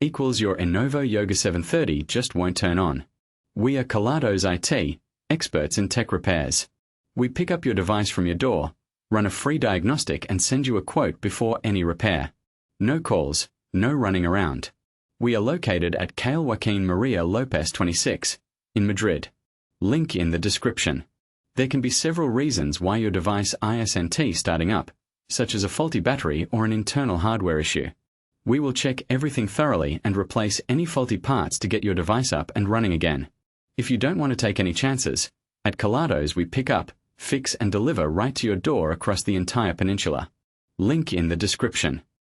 equals your Enovo Yoga 730 just won't turn on. We are Kelatos IT, experts in tech repairs. We pick up your device from your door, run a free diagnostic and send you a quote before any repair. No calls, no running around. We are located at Calle Joaquin Maria Lopez 26, in Madrid. Link in the description. There can be several reasons why your device isn't starting up, such as a faulty battery or an internal hardware issue. We will check everything thoroughly and replace any faulty parts to get your device up and running again. If you don't want to take any chances, at Kelatos we pick up, fix and deliver right to your door across the entire peninsula. Link in the description.